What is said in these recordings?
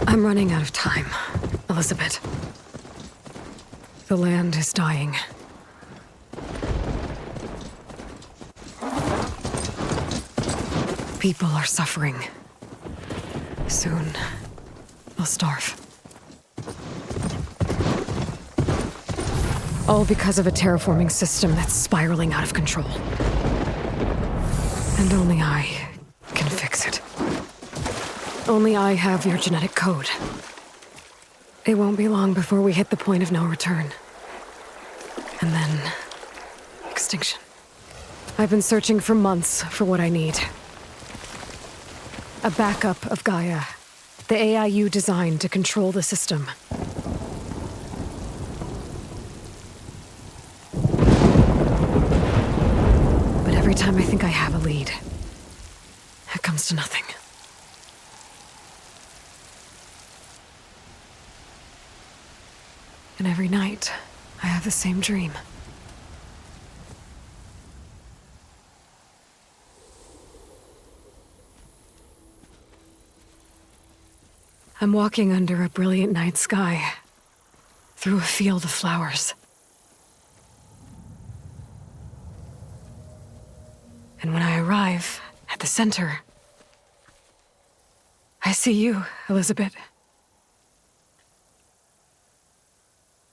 I'm running out of time, Elizabeth. The land is dying. People are suffering. Soon, they'll starve. All because of a terraforming system that's spiraling out of control. And only I can fix it. Only I have your genetic code. It won't be long before we hit the point of no return. And then... extinction. I've been searching for months for what I need. A backup of Gaia. The AI you designed to control the system. But every time I think I have a lead, it comes to nothing. And every night, I have the same dream. I'm walking under a brilliant night sky, through a field of flowers. And when I arrive at the center, I see you, Elizabeth.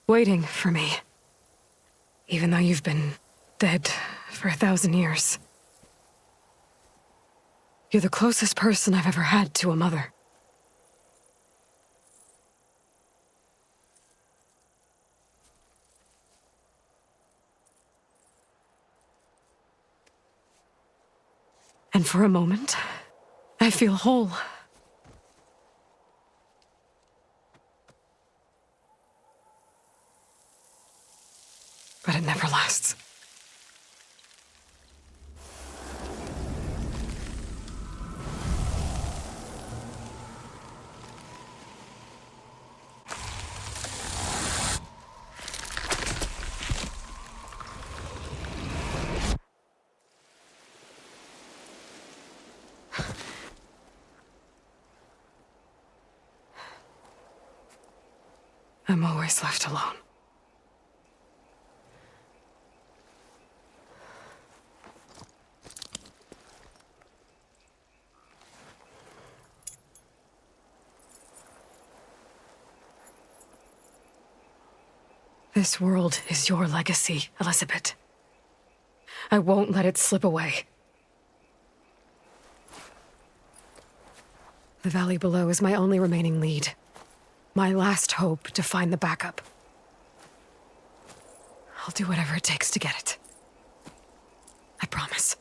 Waiting for me. Even though you've been dead for 1,000 years. You're the closest person I've ever had to a mother. And for a moment, I feel whole. But it never lasts. I'm always left alone. This world is your legacy, Elizabeth. I won't let it slip away. The valley below is my only remaining lead. My last hope to find the backup. I'll do whatever it takes to get it. I promise.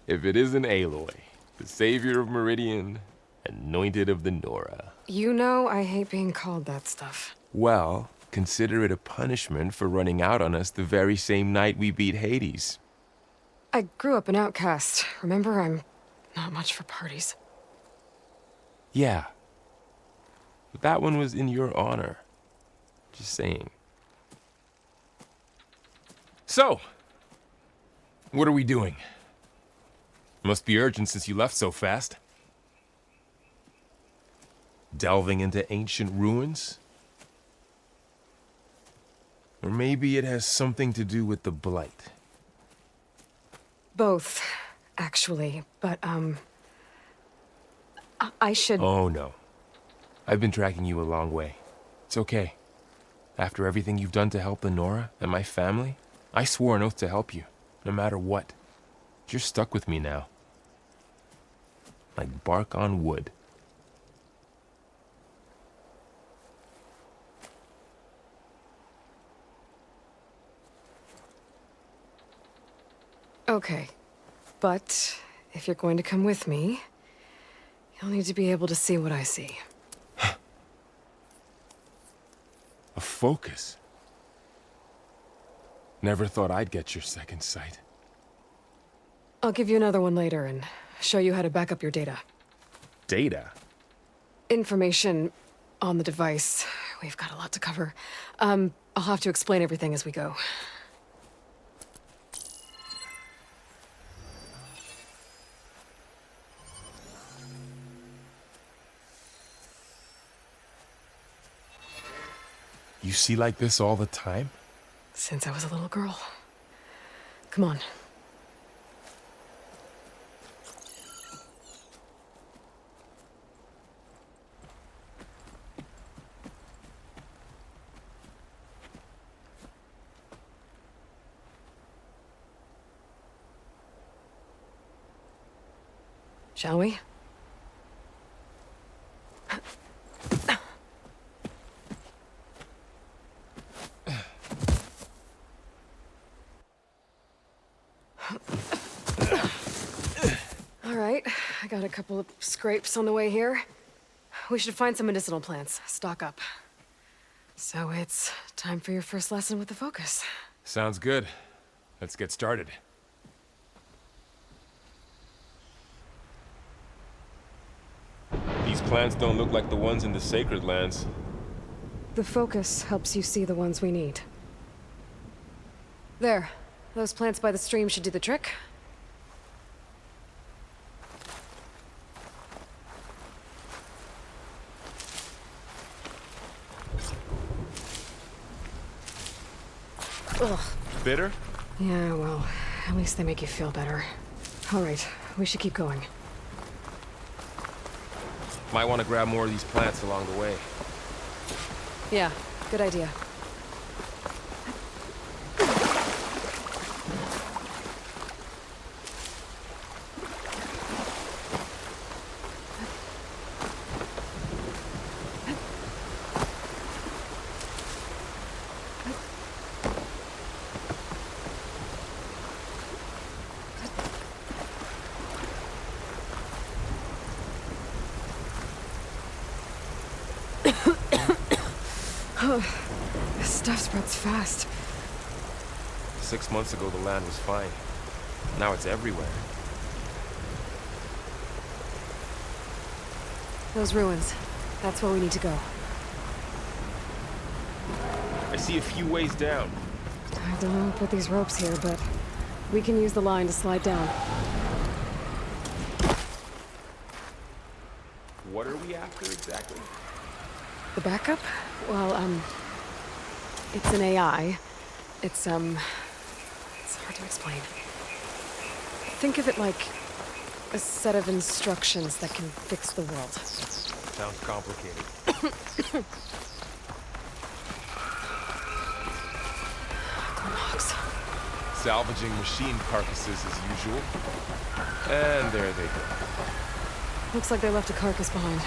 If it isn't Aloy, the savior of Meridian, anointed of the Nora. You know I hate being called that stuff. Well, consider it a punishment for running out on us the very same night we beat Hades. I grew up an outcast. Remember, I'm not much for parties. Yeah. But that one was in your honor. Just saying. So, what are we doing? Must be urgent since you left so fast. Delving into ancient ruins? Or maybe it has something to do with the Blight. Both, actually, but, I should... Oh, no. I've been tracking you a long way. It's okay. After everything you've done to help the Nora and my family, I swore an oath to help you, no matter what. You're stuck with me now. Like bark on wood. Okay, but if you're going to come with me, you'll need to be able to see what I see. A focus? Never thought I'd get your second sight. I'll give you another one later and show you how to back up your data. Data? Information on the device we've got a lot to cover. I'll have to explain everything as we go. You see like this all the time? Since I was a little girl. Come on. Shall we? All right, I got a couple of scrapes on the way here. We should find some medicinal plants, stock up. So it's time for your first lesson with the Focus. Sounds good. Let's get started. These plants don't look like the ones in the Sacred Lands. The Focus helps you see the ones we need. There. Those plants by the stream should do the trick. Ugh. Bitter? Yeah, well, at least they make you feel better. All right, we should keep going. Might want to grab more of these plants along the way. Yeah, good idea. This stuff spreads fast. 6 months ago, the land was fine. Now it's everywhere. Those ruins. That's where we need to go. I see a few ways down. I don't know who put these ropes here, but we can use the line to slide down. What are we after exactly? The backup? Well, it's an AI. It's hard to explain. Think of it like a set of instructions that can fix the world. Sounds complicated. Logs. Salvaging machine carcasses as usual. And there they go. Looks like they left a carcass behind.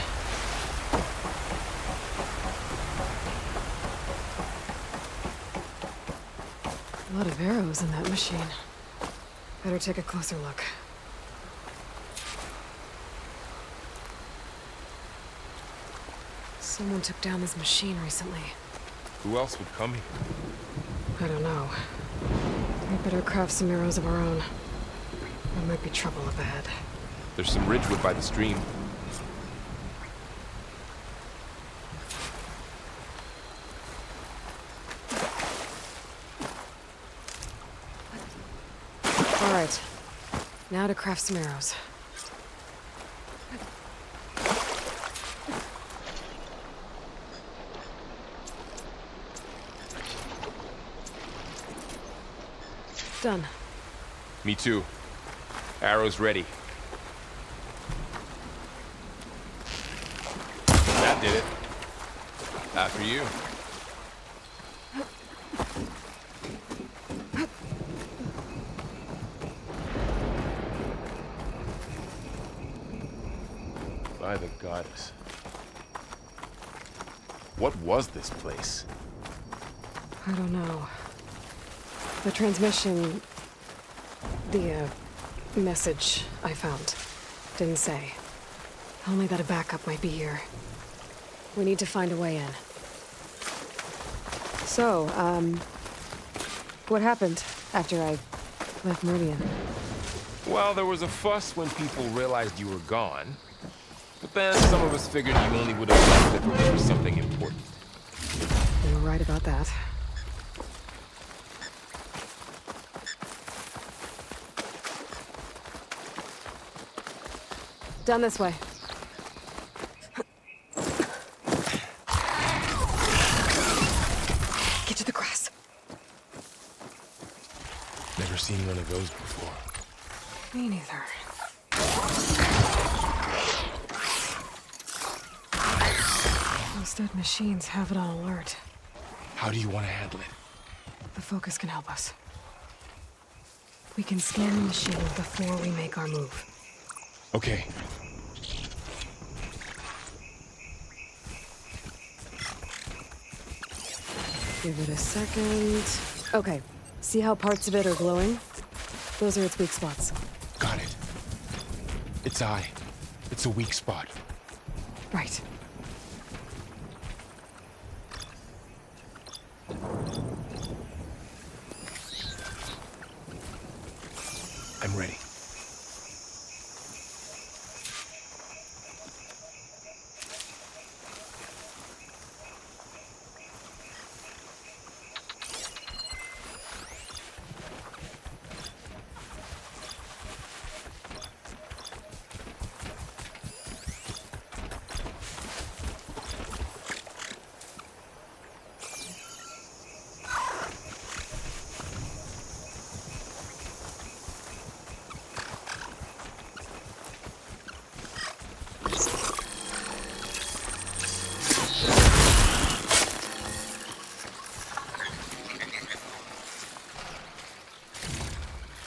A lot of arrows in that machine. Better take a closer look. Someone took down this machine recently. Who else would come here? I don't know. We better craft some arrows of our own. There might be trouble up ahead. There's some ridgewood by the stream. All right. Now to craft some arrows. Done. Me too. Arrows ready. That did it. After you. By the goddess. What was this place? I don't know. The transmission... The, message I found didn't say. Only that a backup might be here. We need to find a way in. So, what happened after I left Meridian? Well, there was a fuss when people realized you were gone. But then some of us figured you only would have left if it was something important. You were right about that. Down this way. Get to the grass. Never seen one of those before. Me neither. Those dead machines have it on alert. How do you want to handle it? The focus can help us. We can scan the machine before we make our move. Okay. Give it a second. Okay. See how parts of it are glowing? Those are its weak spots. Got it. Its eye. It's a weak spot. Right. I'm ready.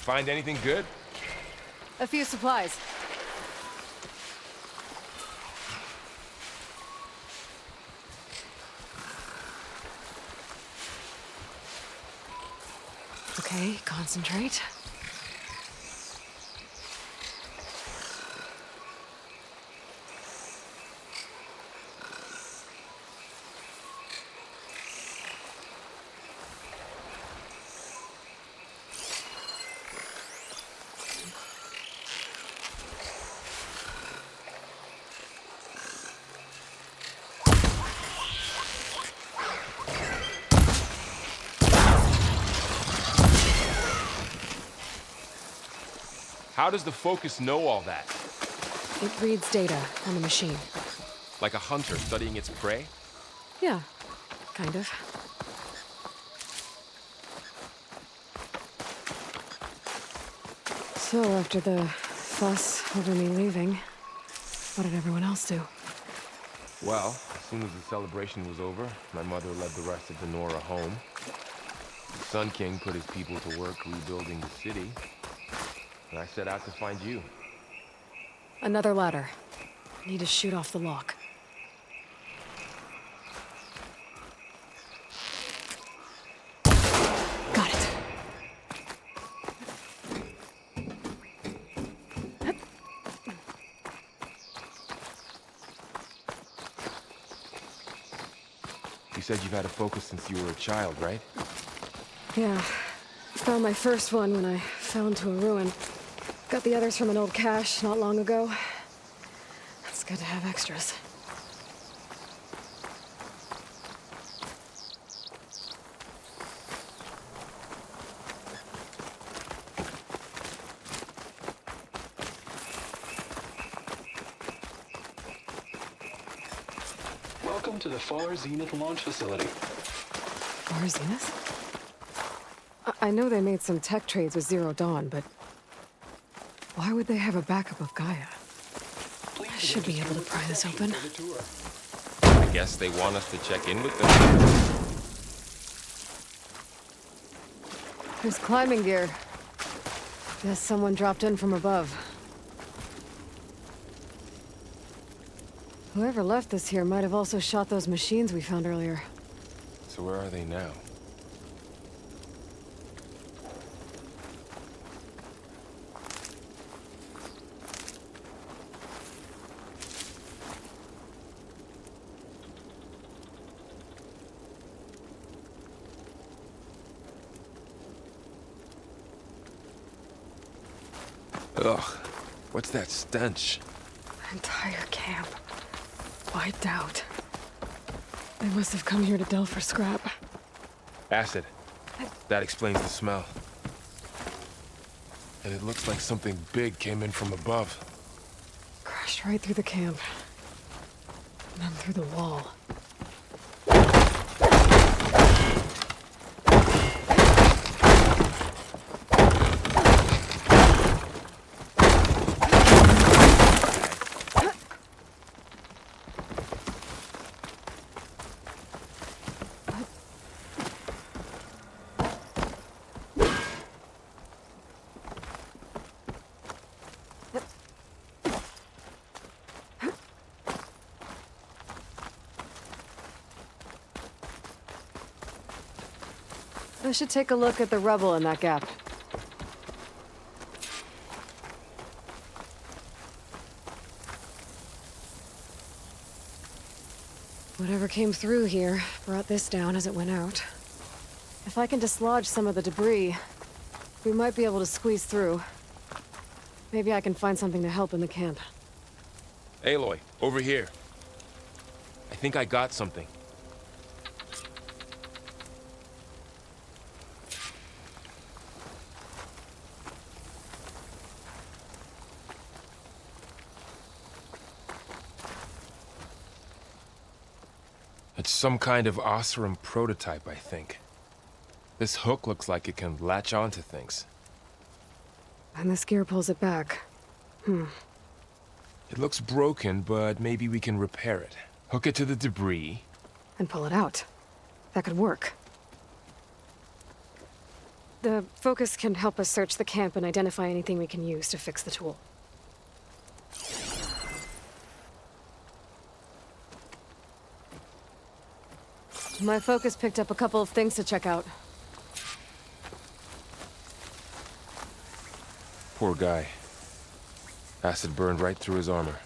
Find anything good? A few supplies. Okay, concentrate. How does the focus know all that? It reads data on the machine. Like a hunter studying its prey? Yeah, kind of. So after the fuss over me leaving, what did everyone else do? Well, as soon as the celebration was over, my mother led the rest of the Nora home. The Sun King put his people to work rebuilding the city, and I set out to find you. Another ladder. Need to shoot off the lock. Got it. You said you've had a focus since you were a child, right? Yeah. Found my first one when I fell into a ruin. Got the others from an old cache not long ago. It's good to have extras. Welcome to the Far Zenith launch facility. Far Zenith? I know they made some tech trades with Zero Dawn, but why would they have a backup of Gaia? I should be able to pry this open. I guess they want us to check in with them. There's climbing gear. Guess someone dropped in from above. Whoever left this here might have also shot those machines we found earlier. So where are they now? Ugh, what's that stench? Entire camp. Wiped out. They must have come here to delve for scrap. Acid. That explains the smell. And it looks like something big came in from above. Crashed right through the camp. And then through the wall. I should take a look at the rubble in that gap. Whatever came through here brought this down as it went out. If I can dislodge some of the debris, we might be able to squeeze through. Maybe I can find something to help in the camp. Aloy, over here. I think I got something. It's some kind of Osram prototype, I think. This hook looks like it can latch onto things. And this gear pulls it back. It looks broken, but maybe we can repair it. Hook it to the debris. And pull it out. That could work. The focus can help us search the camp and identify anything we can use to fix the tool. My focus picked up a couple of things to check out. Poor guy. Acid burned right through his armor.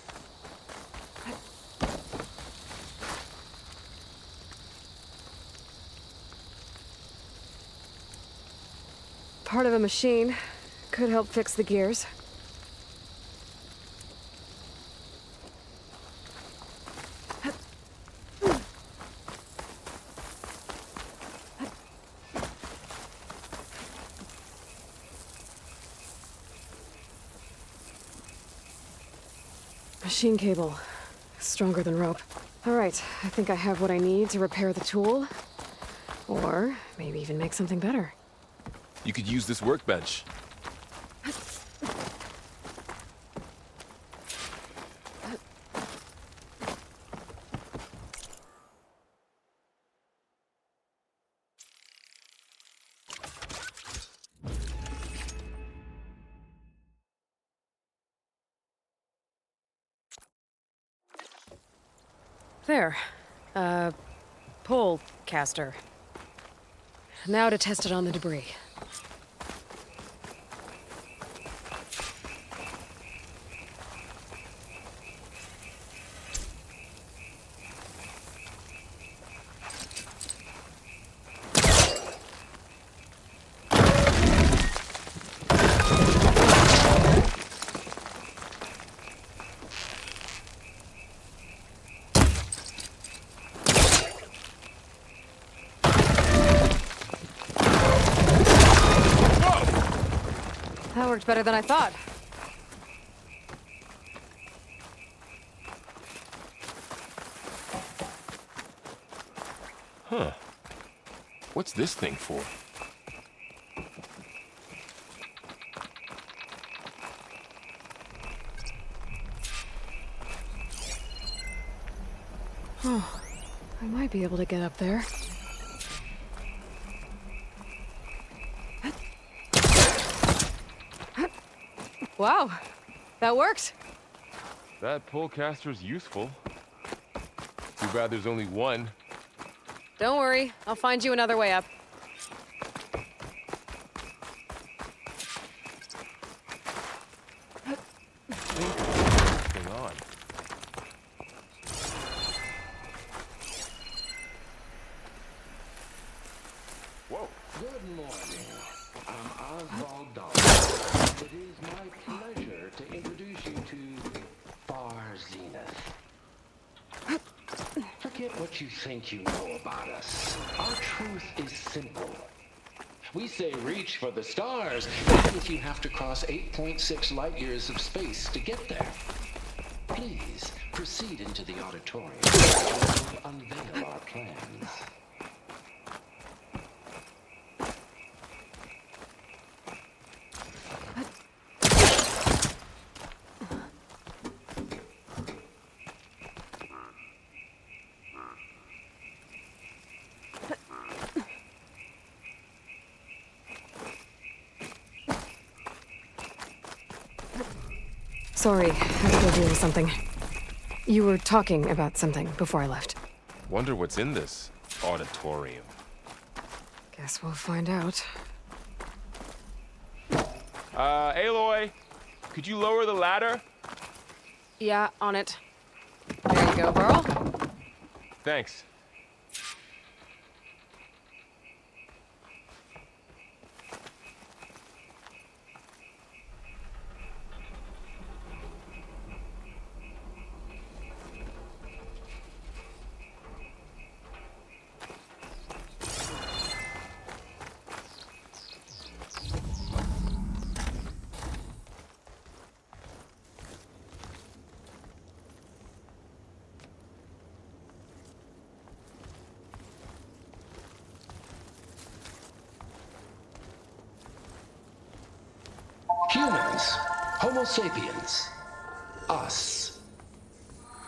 Part of a machine. Could help fix the gears. Machine cable. Stronger than rope. All right, I think I have what I need to repair the tool. Or maybe even make something better. You could use this workbench. There. Pole caster. Now to test it on the debris. That worked better than I thought. Huh. What's this thing for? Oh, I might be able to get up there. Wow, that worked. That polecaster's useful. Too bad there's only one. Don't worry, I'll find you another way up. What's going on? Whoa. Good morning. I'm Oswald Dahl. It is my pleasure to introduce you to Far Zenith. For forget what you think you know about us. Our truth is simple. We say reach for the stars, even if you have to cross 8.6 light years of space to get there. Please, proceed into the auditorium and we'll unveil our plans. Sorry, I had to go deal with something. You were talking about something before I left. Wonder what's in this auditorium. Guess we'll find out. Aloy, could you lower the ladder? Yeah, on it. There you go, Burl. Thanks. Humans, Homo sapiens, us.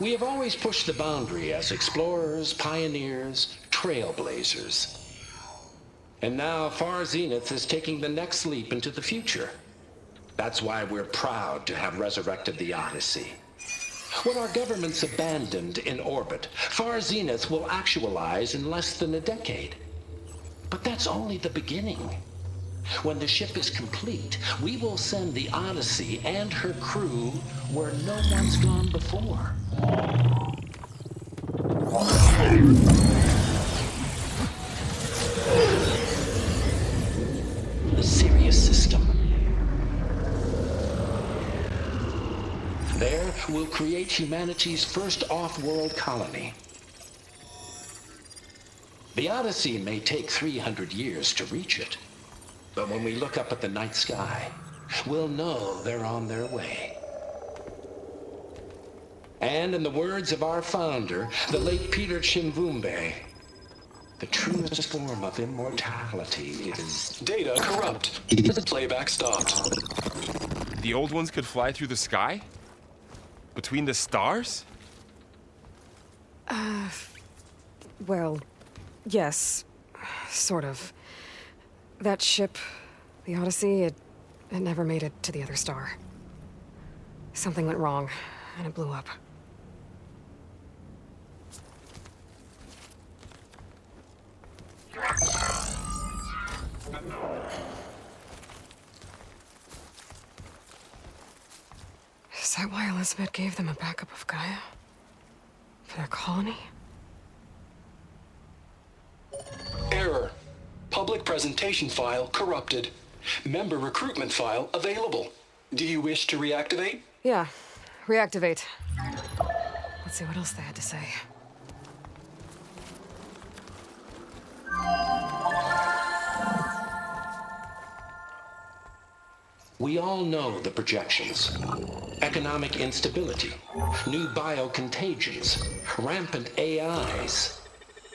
We have always pushed the boundary as explorers, pioneers, trailblazers. And now Far Zenith is taking the next leap into the future. That's why we're proud to have resurrected the Odyssey. What our governments abandoned in orbit, Far Zenith will actualize in less than a decade. But that's only the beginning. When the ship is complete, we will send the Odyssey and her crew where no one's gone before. The Sirius system. There, we'll create humanity's first off-world colony. The Odyssey may take 300 years to reach it. But when we look up at the night sky, we'll know they're on their way. And in the words of our founder, the late Peter Chimvumbe, the truest form of immortality is... Data corrupt. Playback stopped. The old ones could fly through the sky? Between the stars? Well, yes. Sort of. That ship, the Odyssey, it never made it to the other star. Something went wrong, and it blew up. Is that why Elizabeth gave them a backup of Gaia? For their colony? Error. Public presentation file corrupted. Member recruitment file available. Do you wish to reactivate? Yeah, reactivate. Let's see what else they had to say. We all know the projections. Economic instability, new biocontagions, rampant AIs.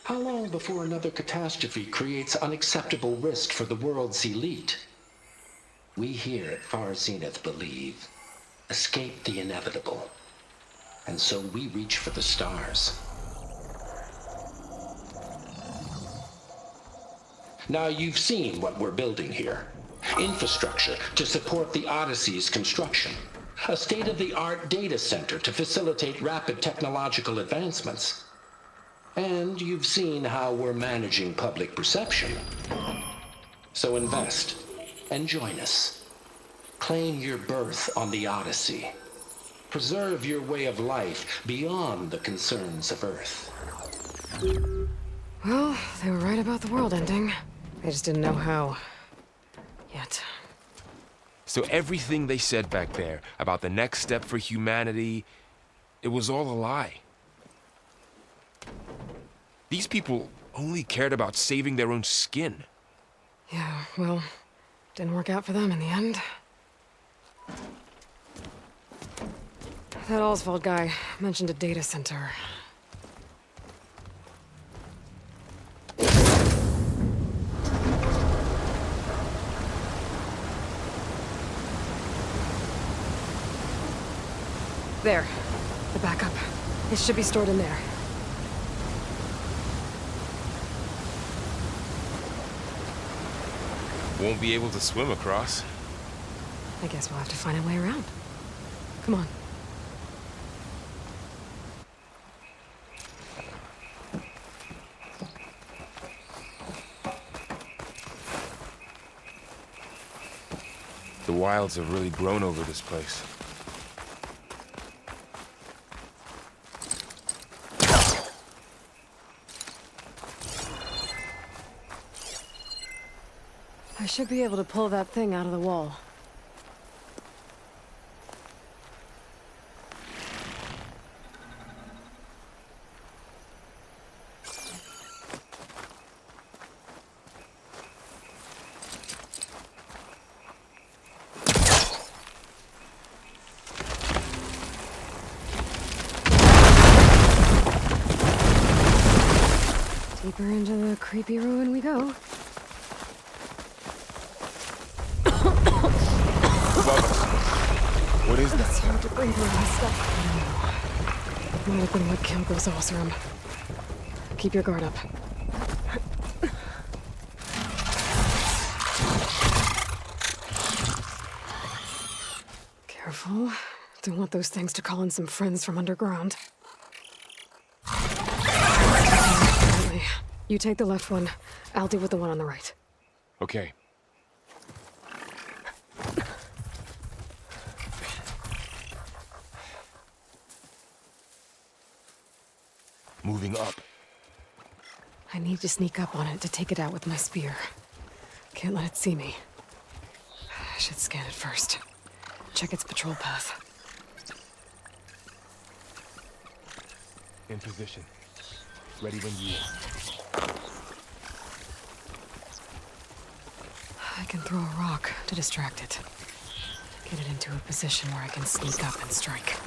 How long before another catastrophe creates unacceptable risk for the world's elite? We here at Far Zenith believe, escape the inevitable. And so we reach for the stars. Now you've seen what we're building here. Infrastructure to support the Odyssey's construction. A state-of-the-art data center to facilitate rapid technological advancements. And you've seen how we're managing public perception. So invest and join us. Claim your berth on the Odyssey. Preserve your way of life beyond the concerns of Earth. Well, they were right about the world ending. They just didn't know how. Yet. So everything they said back there about the next step for humanity, it was all a lie. These people only cared about saving their own skin. Yeah, well, didn't work out for them in the end. That Oswald guy mentioned a data center. There, the backup. It should be stored in there. Won't be able to swim across. I guess we'll have to find a way around. Come on. The wilds have really grown over this place. I should be able to pull that thing out of the wall. Deeper into the creepy ruin we go. What is that? It's hard to breathe with this stuff. More liquid what chemicals ulcer him. Keep your guard up. Careful. Don't want those things to call in some friends from underground. You take the left one. I'll deal with the one on the right. Okay. Moving up. I need to sneak up on it to take it out with my spear. Can't let it see me. I should scan it first. Check its patrol path. In position. Ready when you I can throw a rock to distract it. Get it into a position where I can sneak up and strike.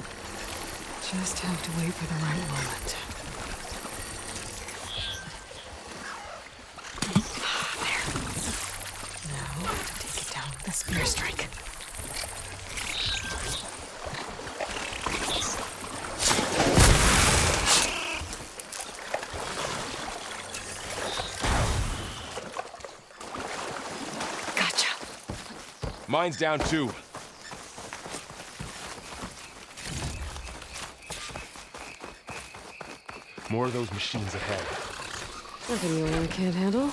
Just have to wait for the right moment. There. Now, to take it down with a spear strike. Mine's down too. More of those machines ahead. Nothing you and I can't handle.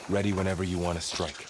Ready whenever you want to strike.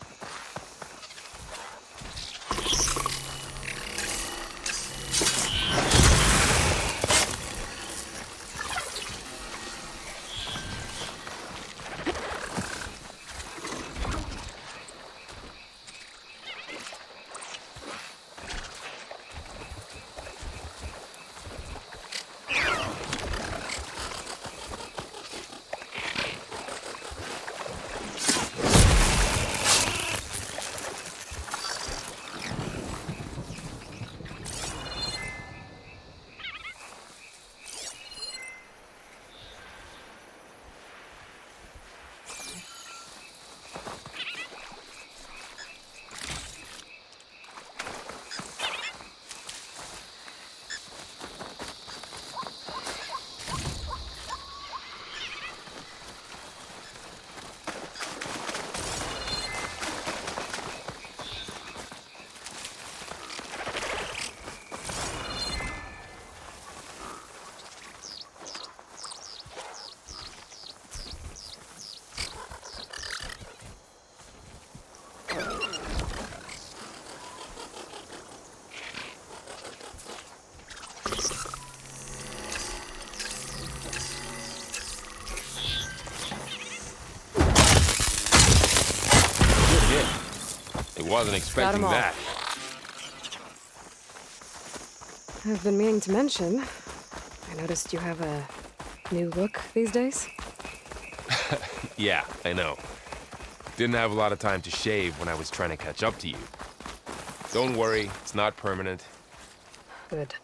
Good hit. I wasn't expecting all. that. I've been meaning to mention, I noticed you have a new look these days. Yeah, I know. Didn't have a lot of time to shave when I was trying to catch up to you. Don't worry, it's not permanent. Good.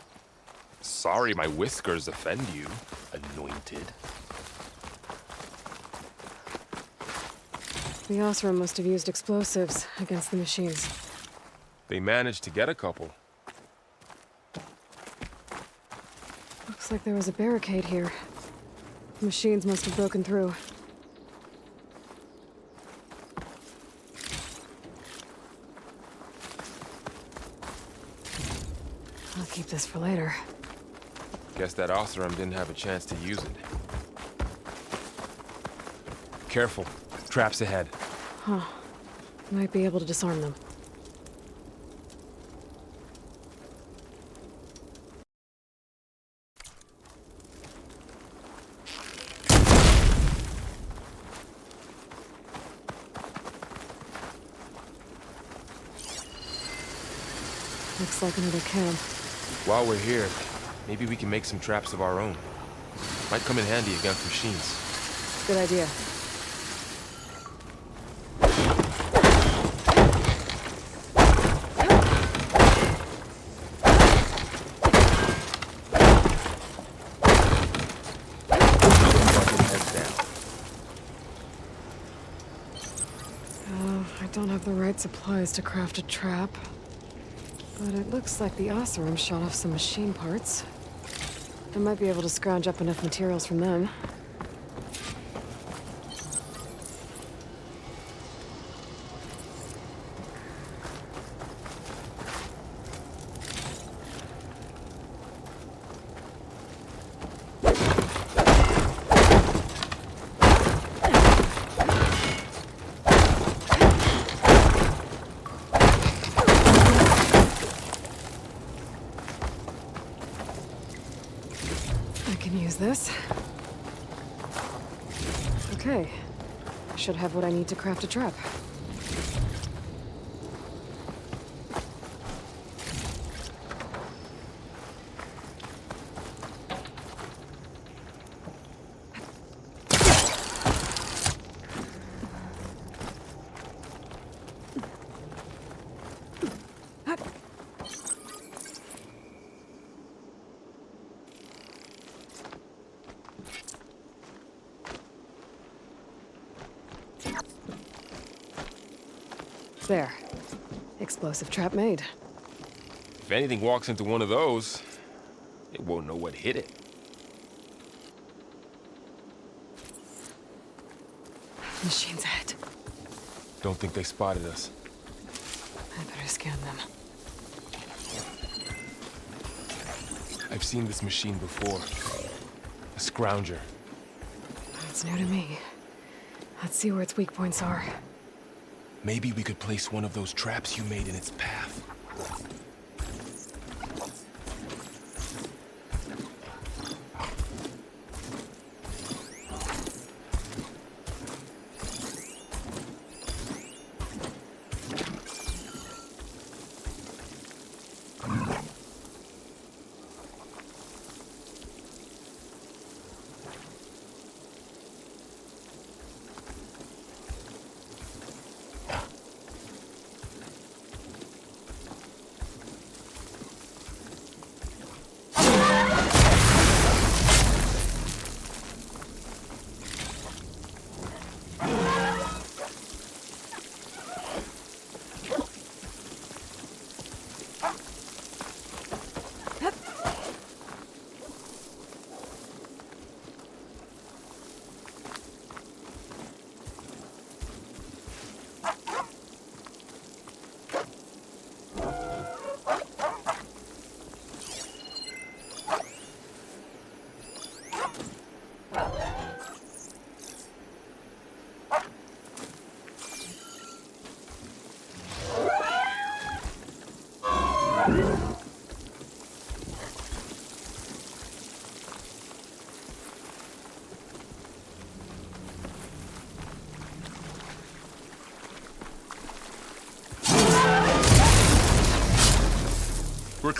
Sorry my whiskers offend you, anointed. The Osram must have used explosives against the machines. They managed to get a couple. Looks like there was a barricade here. The machines must have broken through. I'll keep this for later. Guess that Osram didn't have a chance to use it. Careful. Traps ahead. Might be able to disarm them. Looks like another camp. While we're here, maybe we can make some traps of our own. Might come in handy against machines. Good idea. I don't have the right supplies to craft a trap. But it looks like the Osram shot off some machine parts. I might be able to scrounge up enough materials from them. I can use this. Okay. I should have what I need to craft a trap. There. Explosive trap made. If anything walks into one of those, it won't know what hit it. Machines ahead. Don't think they spotted us. I better scan them. I've seen this machine before. A scrounger. It's new to me. Let's see where its weak points are. Maybe we could place one of those traps you made in its path.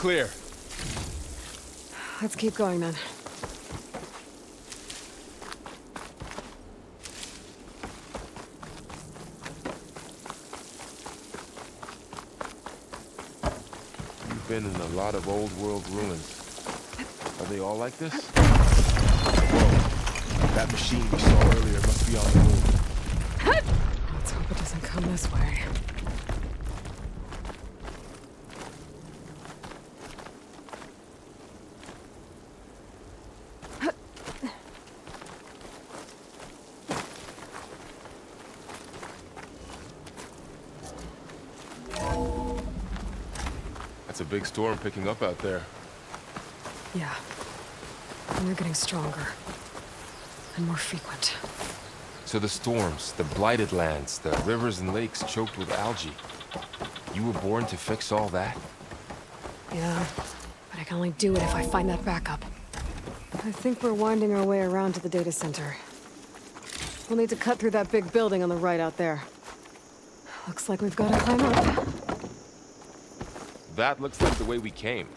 clear. Let's keep going then. You've been in a lot of old world ruins. Are they all like this? Whoa. That machine we saw earlier must be on the move. Let's hope it doesn't come this way. That's a big storm picking up out there. Yeah. And they're getting stronger. And more frequent. So the storms, the blighted lands, the rivers and lakes choked with algae. You were born to fix all that? Yeah. But I can only do it if I find that backup. I think we're winding our way around to the data center. We'll need to cut through that big building on the right out there. Looks like we've got to climb up. That looks like the way we came.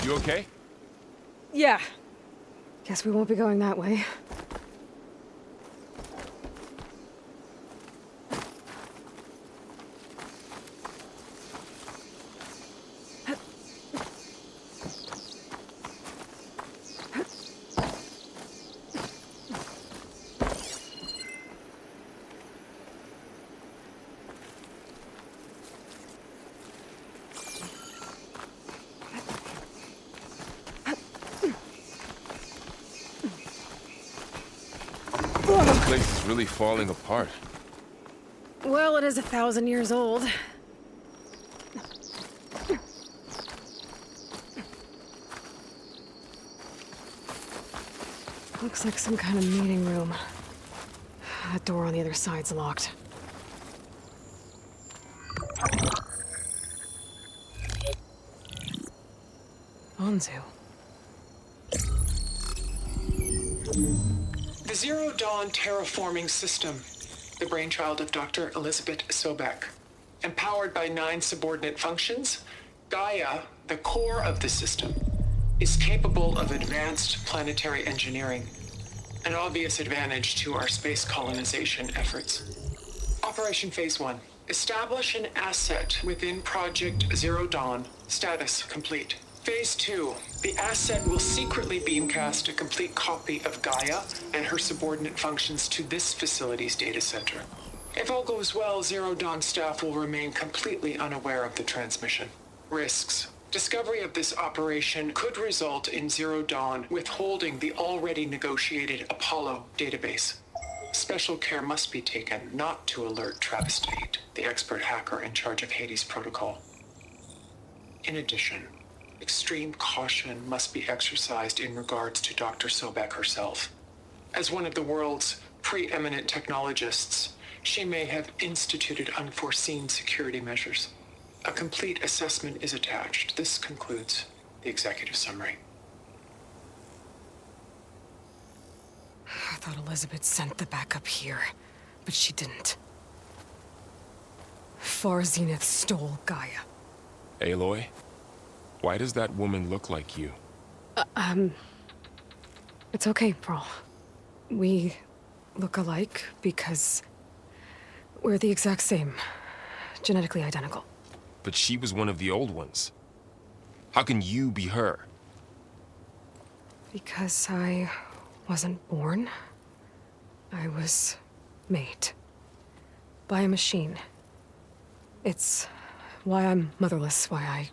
You okay? Yeah. Guess we won't be going that way. This place is really falling apart. Well, it is 1,000 years old. Looks like some kind of meeting room. That door on the other side's locked. Anzu. The Zero Dawn terraforming system, the brainchild of Dr. Elizabeth Sobek. Empowered by 9 subordinate functions, Gaia, the core of the system, is capable of advanced planetary engineering, an obvious advantage to our space colonization efforts. Operation Phase 1. Establish an asset within Project Zero Dawn. Status complete. Phase 2. The asset will secretly beamcast a complete copy of Gaia and her subordinate functions to this facility's data center. If all goes well, Zero Dawn staff will remain completely unaware of the transmission. Risks. Discovery of this operation could result in Zero Dawn withholding the already negotiated Apollo database. Special care must be taken not to alert Travis Tate, the expert hacker in charge of Hades Protocol. In addition, extreme caution must be exercised in regards to Dr. Sobek herself. As one of the world's preeminent technologists, she may have instituted unforeseen security measures. A complete assessment is attached. This concludes the executive summary. I thought Elizabeth sent the backup here, but she didn't. Far Zenith stole Gaia. Aloy? Why does that woman look like you? It's okay, Pearl. We look alike because we're the exact same. Genetically identical. But she was one of the old ones. How can you be her? Because I wasn't born. I was made. By a machine. It's why I'm motherless, why I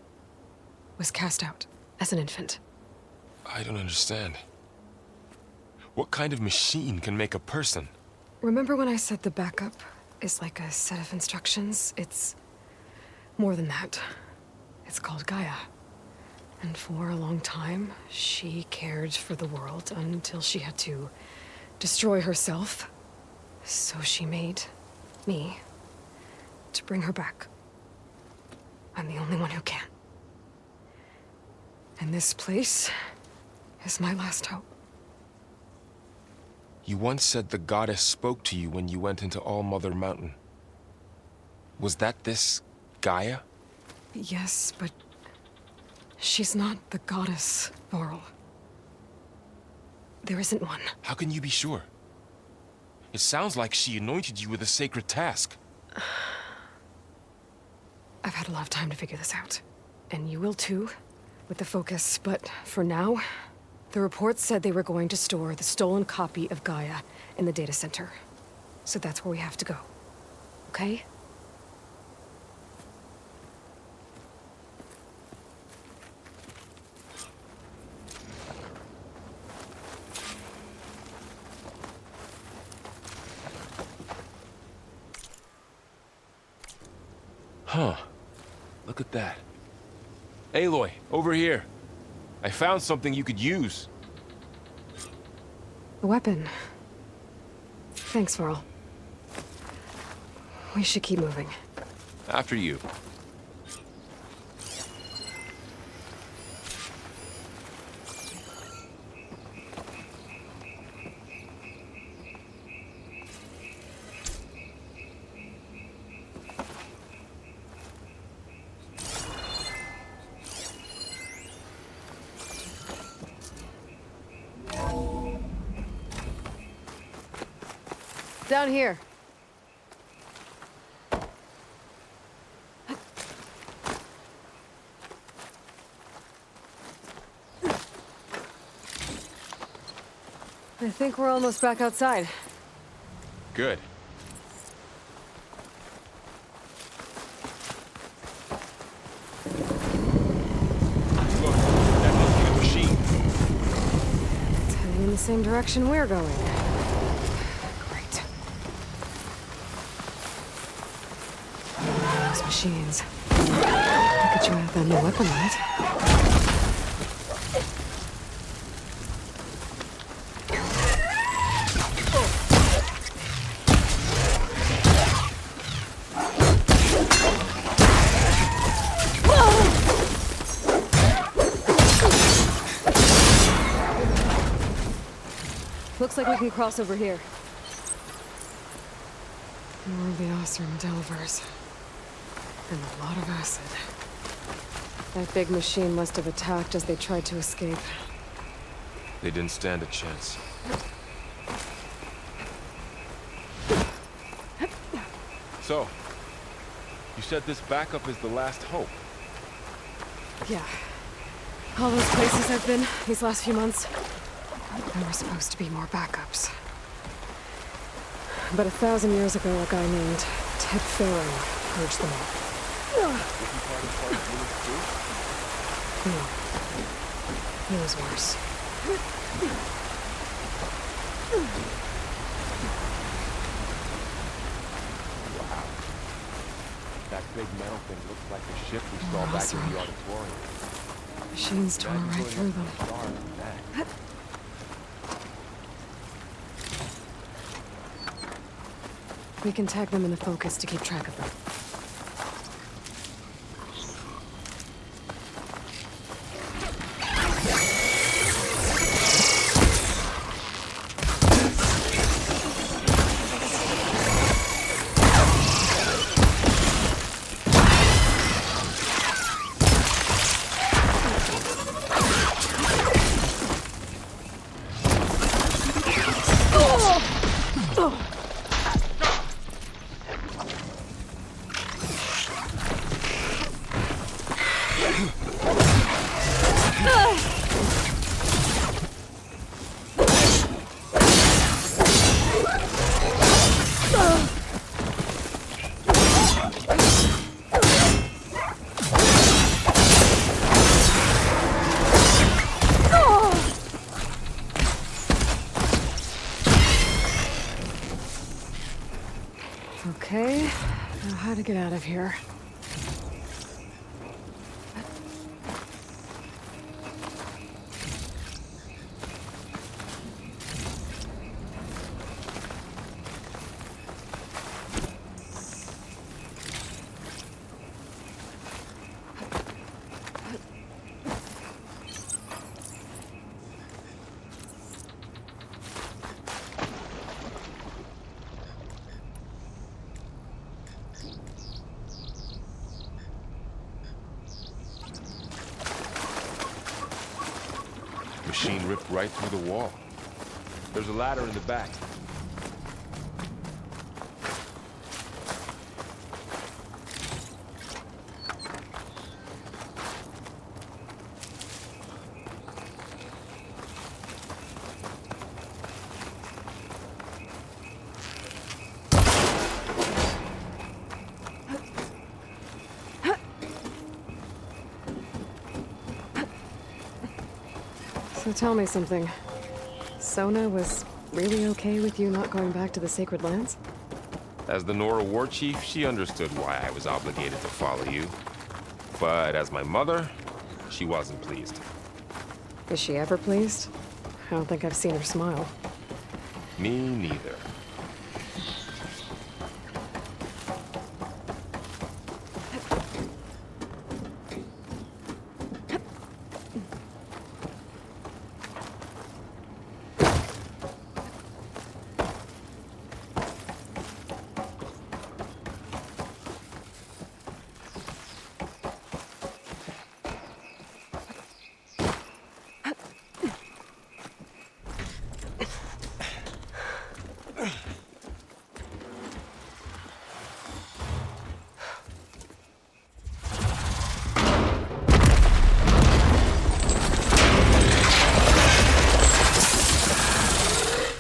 was cast out as an infant. I don't understand. What kind of machine can make a person? Remember when I said the backup is like a set of instructions? It's more than that. It's called Gaia. And for a long time, she cared for the world until she had to destroy herself. So she made me to bring her back. I'm the only one who can. And this place is my last hope. You once said the goddess spoke to you when you went into All-Mother Mountain. Was that this Gaia? Yes, but she's not the goddess, Varl. There isn't one. How can you be sure? It sounds like she anointed you with a sacred task. I've had a lot of time to figure this out. And you will too, with the focus. But for now, the reports said they were going to store the stolen copy of Gaia in the data center. So that's where we have to go. Okay? Huh. Look at that. Aloy, over here. I found something you could use. A weapon. Thanks, Varl. We should keep moving. After you. Down here. I think we're almost back outside. Good. Look, that must be the machine. It's heading in the same direction we're going. Great. Those machines. Look at you have that new weapon on it. Looks like we can cross over here. More of the Osram Delvers. And a lot of acid. That big machine must have attacked as they tried to escape. They didn't stand a chance. So, you said this backup is the last hope. Yeah. All those places I've been these last few months, there were supposed to be more backups. But 1,000 years ago, a guy named Ted Farrow purged them all. No. He was worse. Wow. That big metal thing looks like the ship we saw back in the auditorium. Machines tore right through them. We can tag them in the focus to keep track of them. how to get out of here. Machine ripped right through the wall. There's a ladder in the back. So tell me something. Sona was really okay with you not going back to the Sacred Lands? As the Nora war chief, she understood why I was obligated to follow you. But as my mother, she wasn't pleased. Is she ever pleased? I don't think I've seen her smile. Me neither.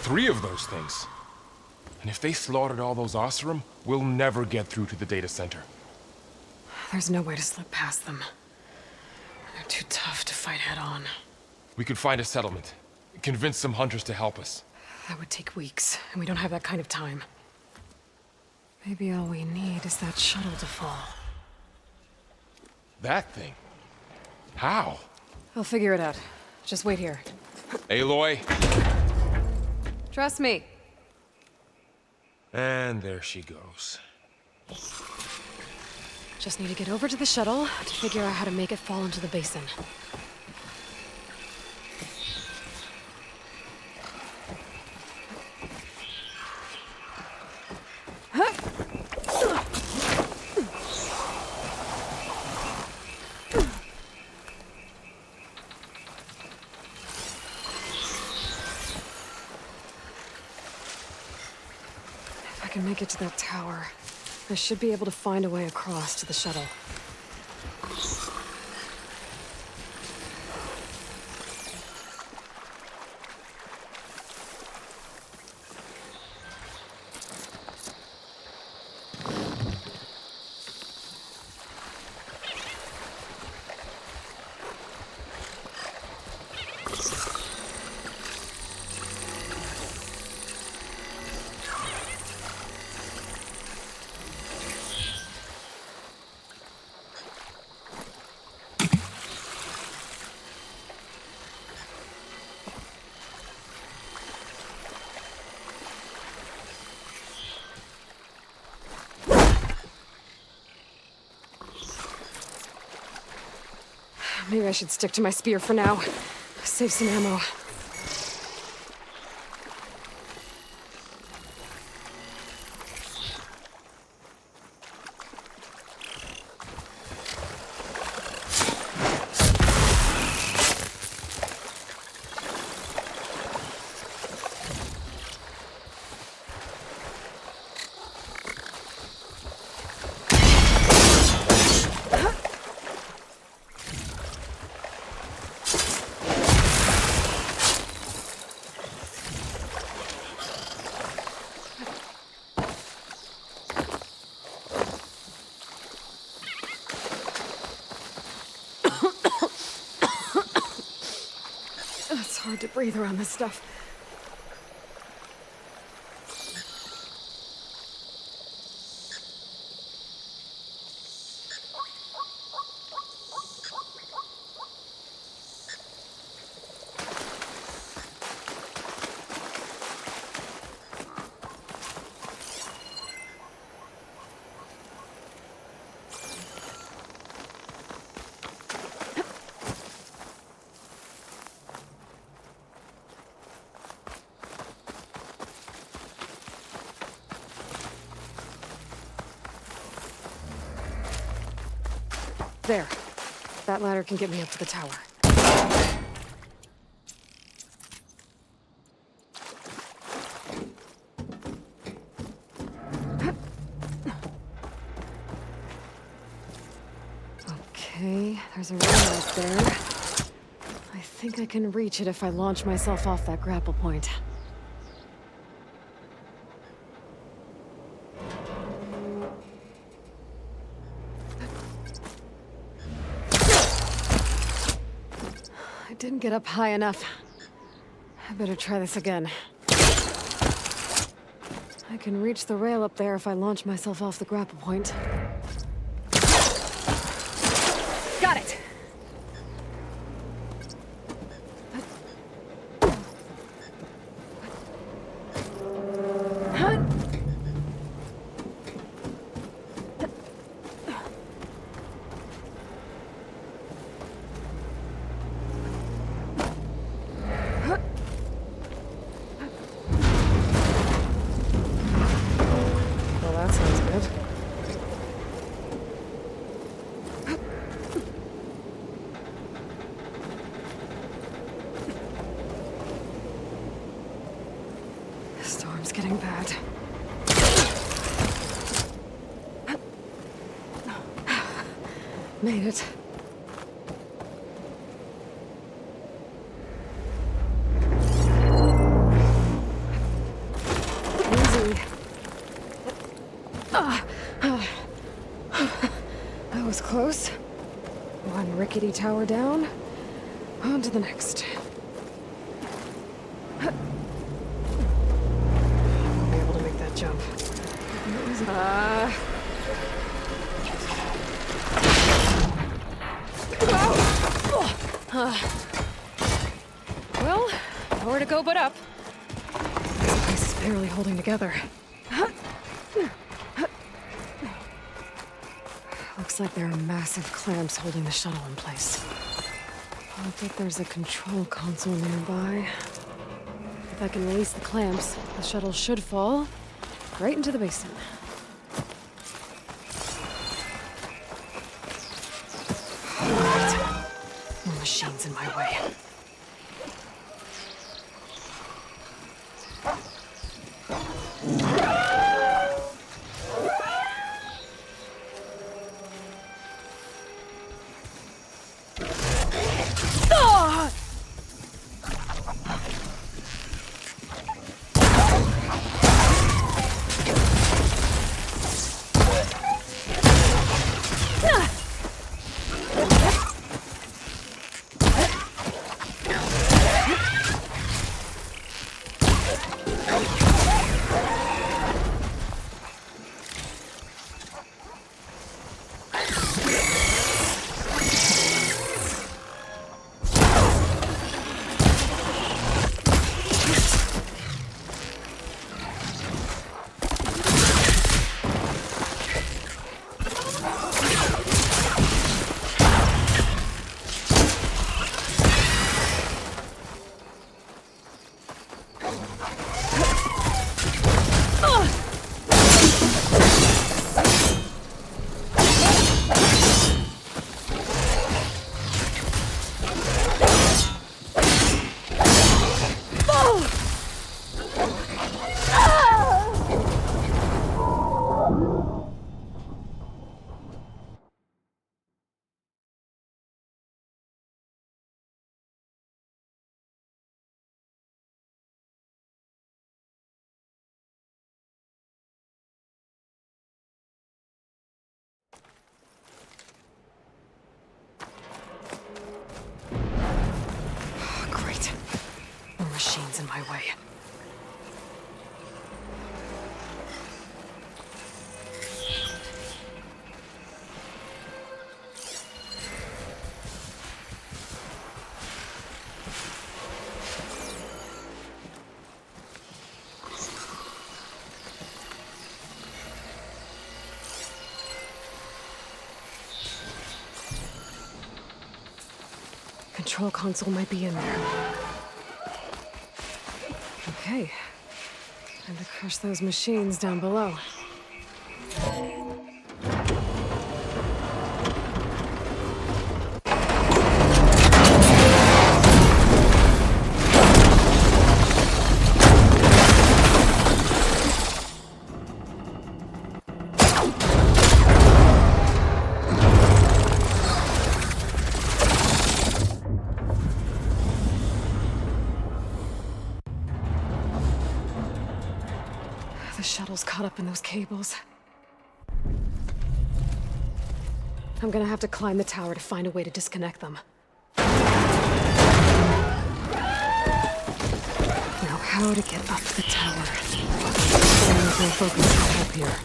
Three of those things. And if they slaughtered all those Oseram, we'll never get through to the data center. There's no way to slip past them. They're too tough to fight head on. We could find a settlement. Convince some hunters to help us. That would take weeks, and we don't have that kind of time. Maybe all we need is that shuttle to fall. That thing? How? I'll figure it out. Just wait here. Aloy. Trust me. And there she goes. Just need to get over to the shuttle to figure out how to make it fall into the basin. If I can make it to that tower, I should be able to find a way across to the shuttle. Maybe I should stick to my spear for now. Save some ammo. It's hard to breathe around this stuff. There. That ladder can get me up to the tower. Okay, there's a rail up there. I think I can reach it if I launch myself off that grapple point. I didn't get up high enough. I better try this again. I can reach the rail up there if I launch myself off the grapple point. Got it! Well, that sounds good. The storm's getting bad. Made it. Easy. That was close. One rickety tower down. On to the next. I'll be able to make that jump. Well, nowhere to go but up. This place is barely holding together. Looks like there are massive clamps holding the shuttle in place. I bet there's a control console nearby. If I can release the clamps, the shuttle should fall right into the basin. Right. More machines in my way. Great. More machines in my way. Control console might be in there. Okay. Time to crush those machines down below. The shuttle's caught up in those cables. I'm gonna have to climb the tower to find a way to disconnect them. Now, how to get up the tower? No focus can help here.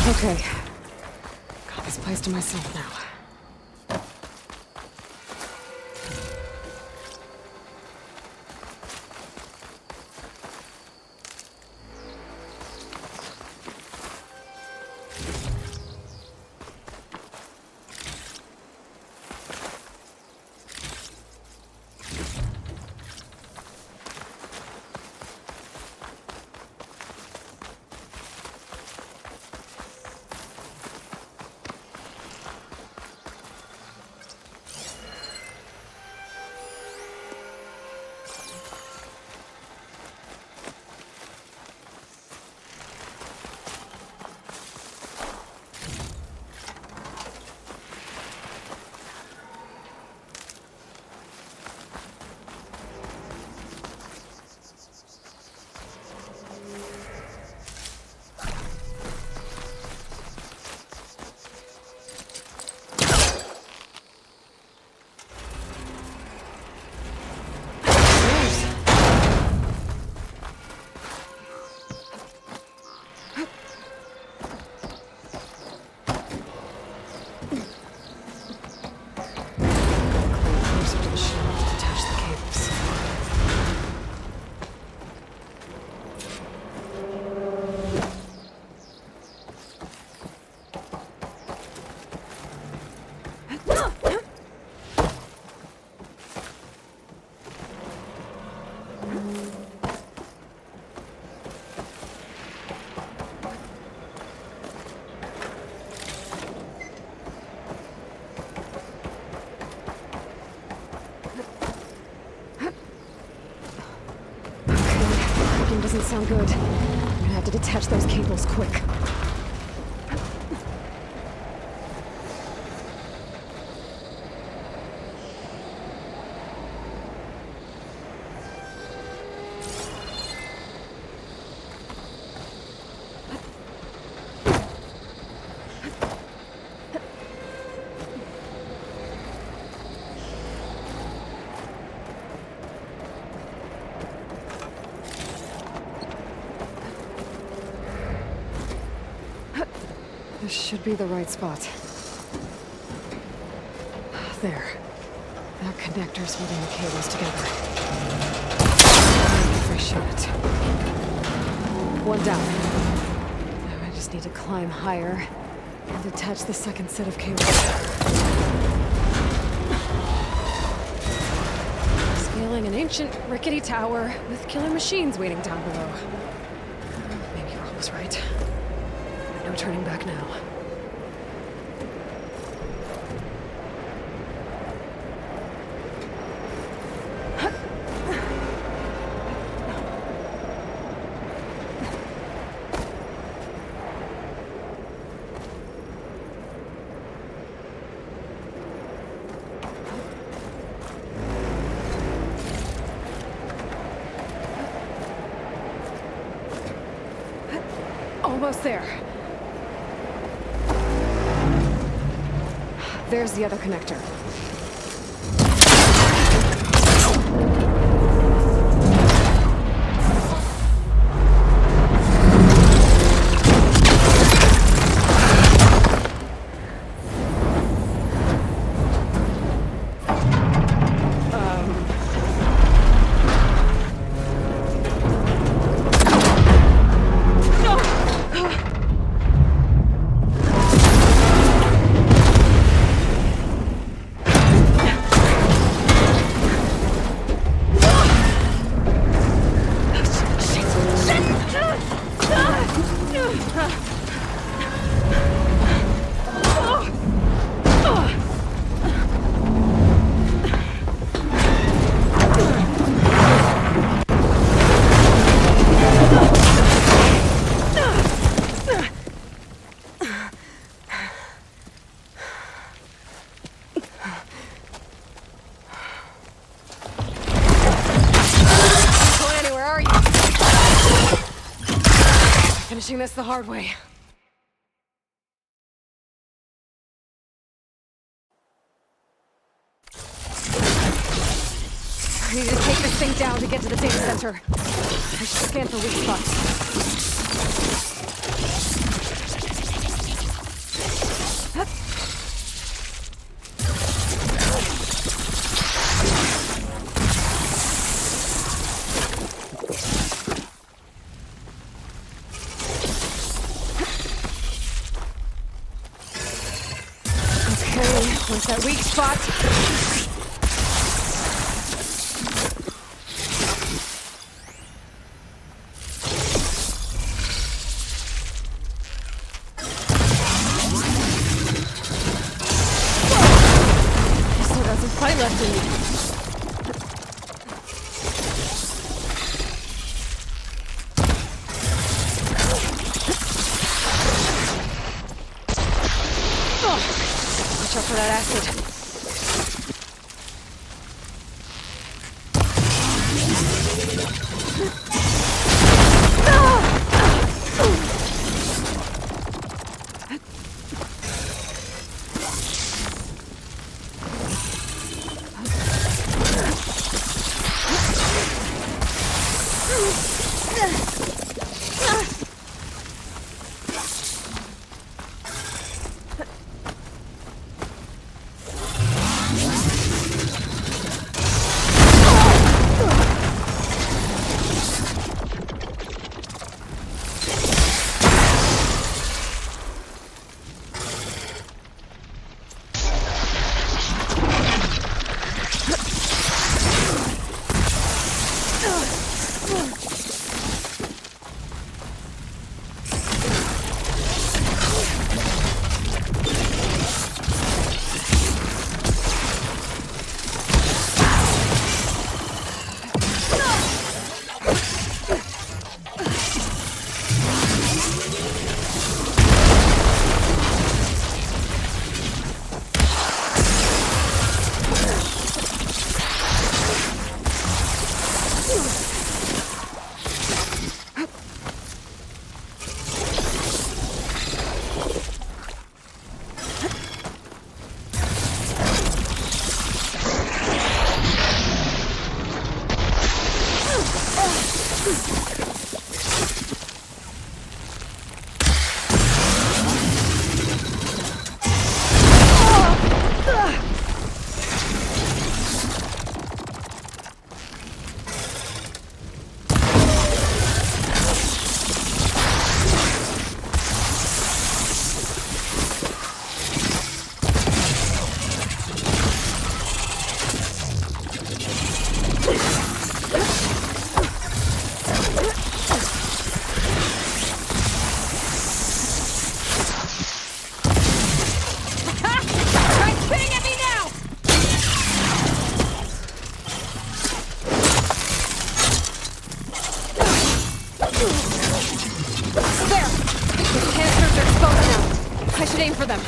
Okay. Got this place to myself now. Doesn't sound good. I'm gonna have to detach those cables quick. This should be the right spot. There. Now connectors holding the cables together. If I shoot it. One down. Now I just need to climb higher and detach the second set of cables. Scaling an ancient, rickety tower with killer machines waiting down below. Maybe Rob was right. No turning back now. Almost there. There's the other connector. Finishing this the hard way. I need to take this thing down to get to the data center. I should scan for weak spots. Where's that weak spot? I still got some fight left in me. Watch out for that acid. I should aim for them.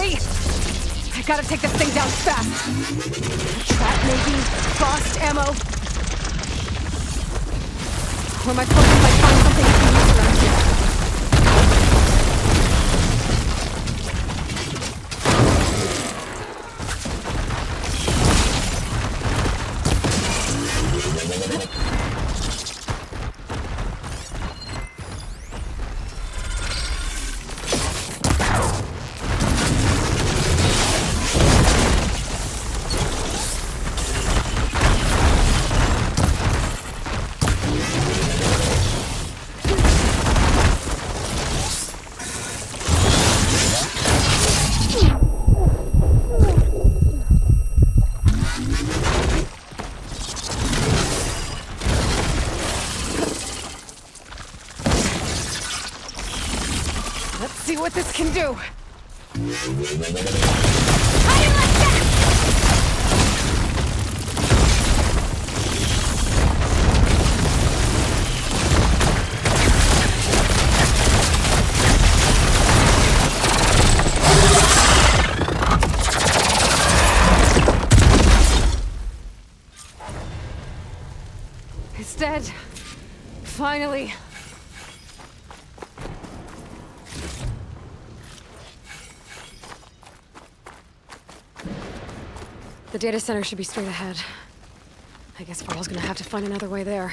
hurry! I gotta take this thing down fast. Trap, maybe? Frost ammo? Where am I supposed to find something I can use around here? Let's see what this can do. How do you like that? It's dead. Finally. The data center should be straight ahead. I guess Varl's gonna have to find another way there.